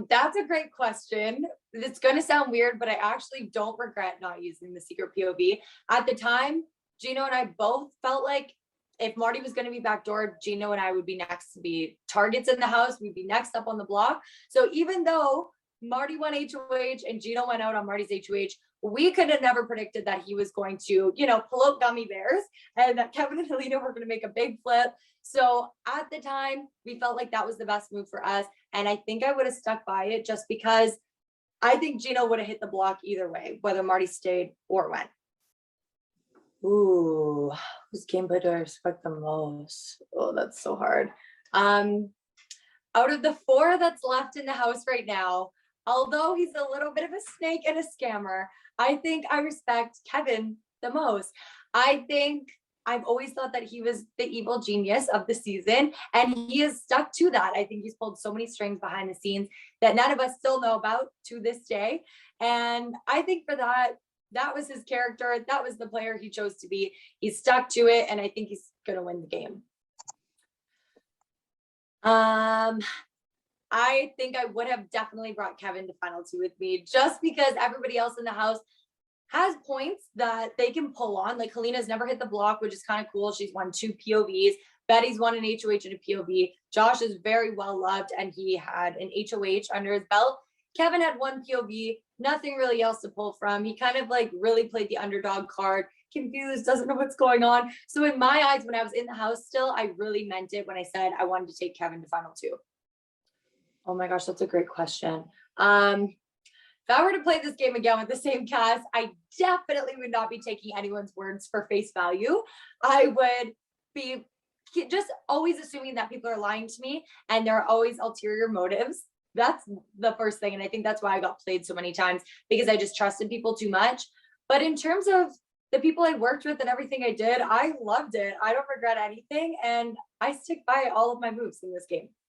That's a great question. It's going to sound weird, but I actually don't regret not using the secret POV. At the time, Gino and I both felt like if Marty was going to be backdoor, Gino and I would be next to be targets in the house. We'd be next up on the block. So even though Marty won HOH and Gino went out on Marty's HOH, we could have never predicted that he was going to, pull out gummy bears and that Kevin and Helena were going to make a big flip. So at the time, we felt like that was the best move for us. And I think I would have stuck by it just because I think Gino would have hit the block either way, whether Marty stayed or went. Ooh, whose gameplay do I respect the most? Oh, that's so hard. Out of the 4 that's left in the house right now, although he's a little bit of a snake and a scammer, I think I respect Kevin the most. I think I've always thought that he was the evil genius of the season, and he has stuck to that. I think he's pulled so many strings behind the scenes that none of us still know about to this day. And I think for that, that was his character. That was the player he chose to be. He stuck to it, and I think he's going to win the game. I think I would have definitely brought Kevin to final 2 with me just because everybody else in the house has points that they can pull on. Like Helena's never hit the block, which is kind of cool. She's won 2 POVs. Betty's won an HOH and a POV. Josh is very well loved and he had an HOH under his belt. Kevin had 1 POV, nothing really else to pull from. He kind of like really played the underdog card, confused, doesn't know what's going on. So in my eyes, when I was in the house still, I really meant it when I said I wanted to take Kevin to final 2. Oh my gosh, that's a great question. If I were to play this game again with the same cast, I definitely would not be taking anyone's words for face value. I would be just always assuming that people are lying to me and there are always ulterior motives. That's the first thing. And I think that's why I got played so many times, because I just trusted people too much. But in terms of the people I worked with and everything I did, I loved it. I don't regret anything. And I stick by all of my moves in this game.